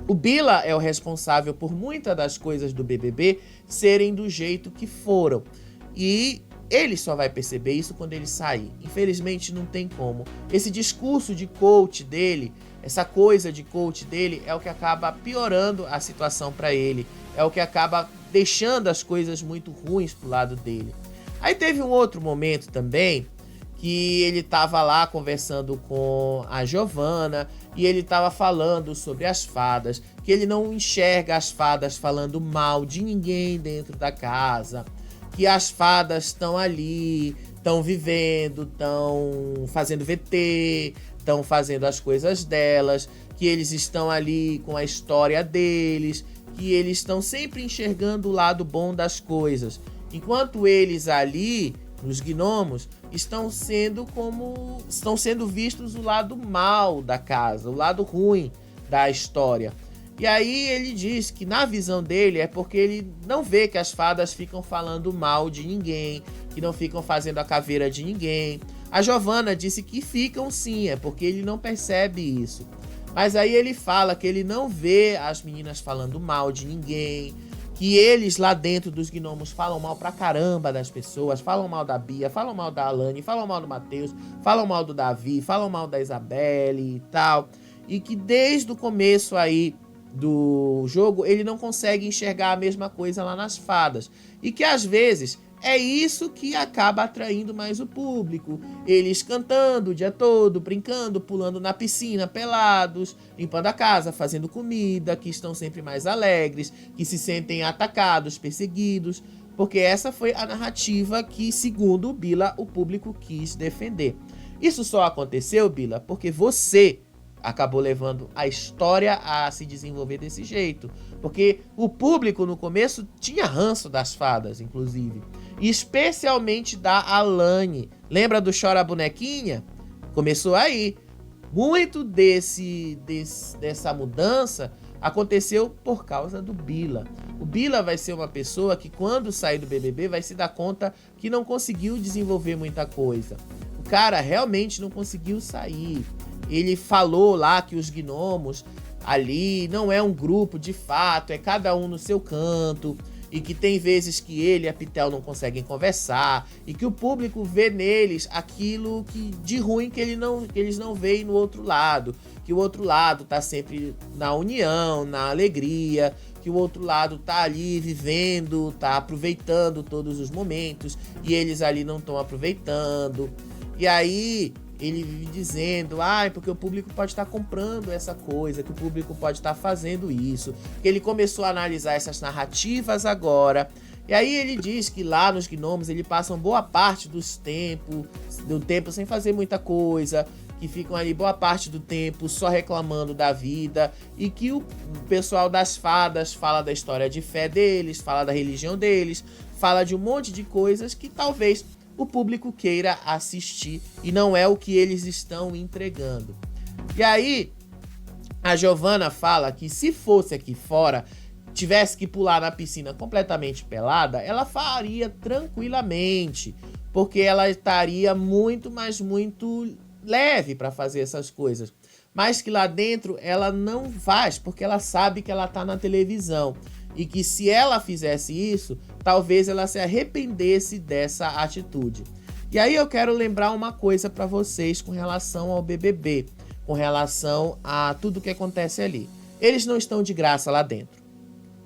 o Bila é o responsável por muitas das coisas do BBB serem do jeito que foram. E ele só vai perceber isso quando ele sair. Infelizmente não tem como. Esse discurso de coach dele, essa coisa de coach dele é o que acaba piorando a situação para ele. É o que acaba deixando as coisas muito ruins pro lado dele. Aí teve um outro momento também que ele tava lá conversando com a Giovanna e ele tava falando sobre as fadas, que ele não enxerga as fadas falando mal de ninguém dentro da casa, que as fadas estão ali, estão vivendo, estão fazendo VT, estão fazendo as coisas delas, que eles estão ali com a história deles, que eles estão sempre enxergando o lado bom das coisas, enquanto eles ali, nos gnomos, estão sendo vistos o lado mal da casa, o lado ruim da história. E aí ele diz que na visão dele é porque ele não vê que as fadas ficam falando mal de ninguém, que não ficam fazendo a caveira de ninguém. A Giovanna disse que ficam sim, é porque ele não percebe isso. Mas aí ele fala que ele não vê as meninas falando mal de ninguém, que eles lá dentro dos gnomos falam mal pra caramba das pessoas, falam mal da Bia, falam mal da Alane, falam mal do Matheus, falam mal do Davi, falam mal da Isabelle e tal. E que desde o começo aí do jogo ele não consegue enxergar a mesma coisa lá nas fadas. E que às vezes É isso que acaba atraindo mais o público. Eles cantando o dia todo, brincando, pulando na piscina, pelados, limpando a casa, fazendo comida, que estão sempre mais alegres, que se sentem atacados, perseguidos, porque essa foi a narrativa que, segundo o Bila, o público quis defender. Isso só aconteceu, Bila, porque você acabou levando a história a se desenvolver desse jeito. Porque o público no começo tinha ranço das fadas, inclusive. E especialmente da Alane. Lembra do Chora Bonequinha? Começou aí. Muito dessa mudança aconteceu por causa do Bila. O Bila vai ser uma pessoa que, quando sair do BBB, vai se dar conta que não conseguiu desenvolver muita coisa. O cara realmente não conseguiu sair. Ele falou lá que os gnomos ali não é um grupo de fato, é cada um no seu canto, e que tem vezes que ele e a Pitel não conseguem conversar, e que o público vê neles aquilo de ruim que eles não veem no outro lado, que o outro lado tá sempre na união, na alegria, que o outro lado tá ali vivendo, tá aproveitando todos os momentos, e eles ali não estão aproveitando. E aí ele vive dizendo, porque o público pode estar comprando essa coisa, que o público pode estar fazendo isso. Que ele começou a analisar essas narrativas agora. E aí ele diz que lá nos gnomos ele passa boa parte do tempo sem fazer muita coisa, que ficam ali boa parte do tempo só reclamando da vida, e que o pessoal das fadas fala da história de fé deles, fala da religião deles, fala de um monte de coisas que talvez o público queira assistir, e não é o que eles estão entregando. E aí, a Giovanna fala que se fosse aqui fora, tivesse que pular na piscina completamente pelada, ela faria tranquilamente, porque ela estaria muito leve para fazer essas coisas. Mas que lá dentro ela não faz, porque ela sabe que ela tá na televisão. E que se ela fizesse isso, talvez ela se arrependesse dessa atitude. E aí eu quero lembrar uma coisa para vocês com relação ao BBB, com relação a tudo que acontece ali. Eles não estão de graça lá dentro.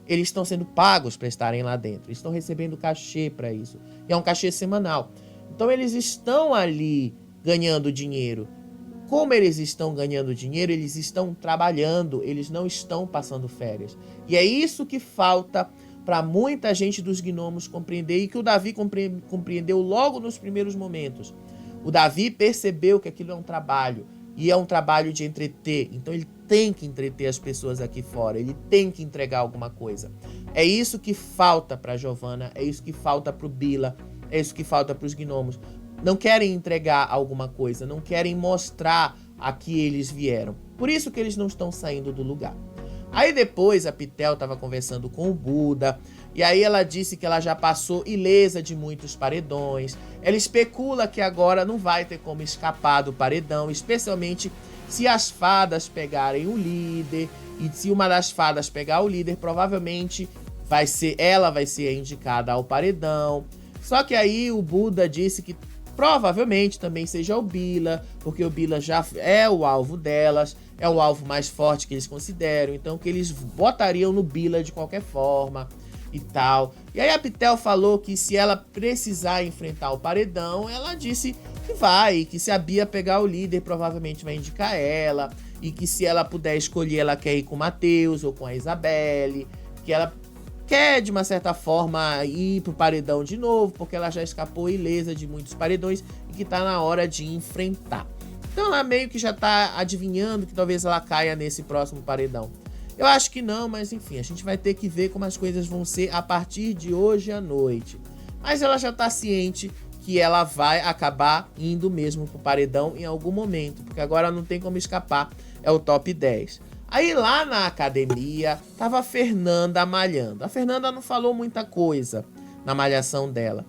Eles estão sendo pagos para estarem lá dentro. Eles estão recebendo cachê para isso. E é um cachê semanal. Então eles estão ali ganhando dinheiro. Como eles estão ganhando dinheiro, eles estão trabalhando, eles não estão passando férias. E é isso que falta para muita gente dos gnomos compreender, e que o Davi compreendeu logo nos primeiros momentos. O Davi percebeu que aquilo é um trabalho, e é um trabalho de entreter. Então ele tem que entreter as pessoas aqui fora, ele tem que entregar alguma coisa. É isso que falta para a Giovanna, é isso que falta para o Bila, é isso que falta para os gnomos. Não querem entregar alguma coisa, não querem mostrar a que eles vieram. Por isso que eles não estão saindo do lugar. Aí depois a Pitel estava conversando com o Buda, e aí ela disse que ela já passou ilesa de muitos paredões. Ela especula que agora não vai ter como escapar do paredão, especialmente se as fadas pegarem o líder. E se uma das fadas pegar o líder, provavelmente ela vai ser indicada ao paredão. Só que aí o Buda disse que provavelmente também seja o Bila, porque o Bila já é o alvo delas, é o alvo mais forte que eles consideram, então que eles botariam no Bila de qualquer forma e tal. E aí a Pitel falou que se ela precisar enfrentar o paredão, ela disse que vai, que se a Bia pegar o líder, provavelmente vai indicar ela, e que se ela puder escolher, ela quer ir com o Matheus ou com a Isabelle, que ela quer, de uma certa forma, ir pro paredão de novo, porque ela já escapou ilesa de muitos paredões e que tá na hora de enfrentar. Então ela meio que já tá adivinhando que talvez ela caia nesse próximo paredão. Eu acho que não, mas enfim, a gente vai ter que ver como as coisas vão ser a partir de hoje à noite. Mas ela já tá ciente que ela vai acabar indo mesmo pro paredão em algum momento, porque agora não tem como escapar, é o top 10. Aí lá na academia, tava a Fernanda malhando. A Fernanda não falou muita coisa na malhação dela.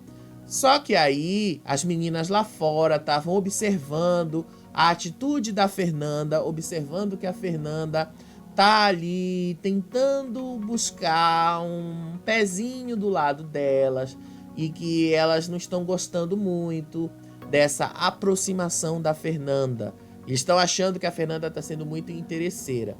Só que aí, as meninas lá fora estavam observando a atitude da Fernanda, observando que a Fernanda tá ali tentando buscar um pezinho do lado delas, e que elas não estão gostando muito dessa aproximação da Fernanda. Eles estão achando que a Fernanda tá sendo muito interesseira.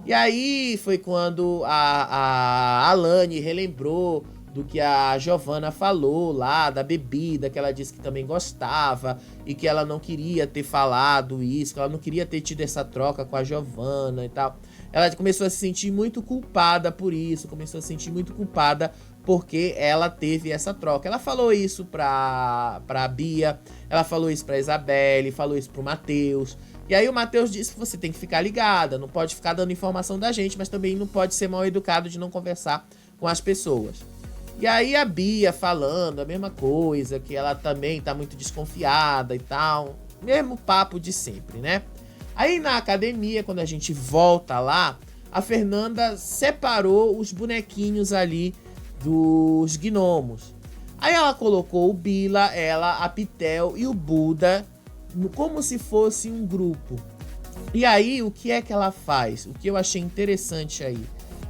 E aí foi quando a Alane relembrou do que a Giovanna falou lá, da bebida, que ela disse que também gostava e que ela não queria ter falado isso, que ela não queria ter tido essa troca com a Giovanna e tal. Ela começou a se sentir muito culpada por isso, começou a se sentir muito culpada porque ela teve essa troca. Ela falou isso pra Bia, ela falou isso pra Isabelle, falou isso pro Matheus. E aí o Matheus disse que você tem que ficar ligada, não pode ficar dando informação da gente, mas também não pode ser mal educado de não conversar com as pessoas. E aí a Bia falando a mesma coisa, que ela também tá muito desconfiada e tal. Mesmo papo de sempre, né? Aí na academia, quando a gente volta lá, a Fernanda separou os bonequinhos ali dos gnomos. Aí ela colocou o Bila, ela, a Pitel e o Buda como se fosse um grupo. E aí, o que é que ela faz? O que eu achei interessante aí?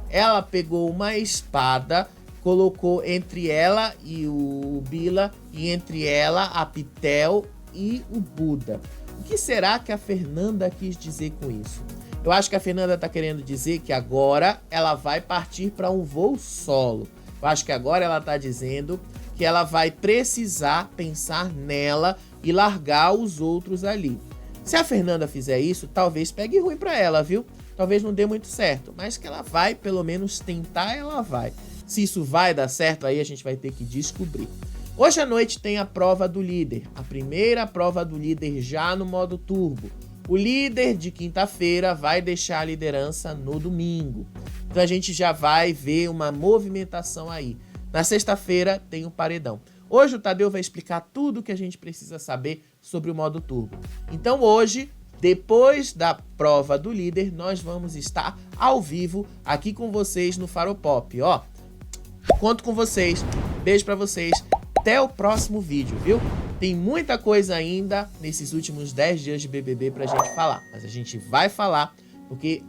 Ela pegou uma espada, colocou entre ela e o Bila, e entre ela, a Pitel e o Buda. O que será que a Fernanda quis dizer com isso? Eu acho que a Fernanda está querendo dizer que agora ela vai partir para um voo solo. Eu acho que agora ela está dizendo que ela vai precisar pensar nela e largar os outros ali. Se a Fernanda fizer isso, talvez pegue ruim para ela, viu? Talvez não dê muito certo, mas que ela vai, pelo menos tentar, ela vai. Se isso vai dar certo, aí a gente vai ter que descobrir. Hoje à noite tem a prova do líder, a primeira prova do líder já no modo turbo. O líder de quinta-feira vai deixar a liderança no domingo. Então a gente já vai ver uma movimentação aí. Na sexta-feira tem o paredão. Hoje o Tadeu vai explicar tudo o que a gente precisa saber sobre o modo turbo. Então hoje, depois da prova do líder, nós vamos estar ao vivo aqui com vocês no Faropop, ó. Conto com vocês. Beijo pra vocês. Até o próximo vídeo, viu? Tem muita coisa ainda nesses últimos 10 dias de BBB pra gente falar. Mas a gente vai falar porque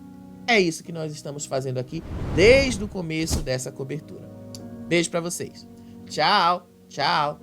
é isso que nós estamos fazendo aqui desde o começo dessa cobertura. Beijo pra vocês. Tchau, tchau.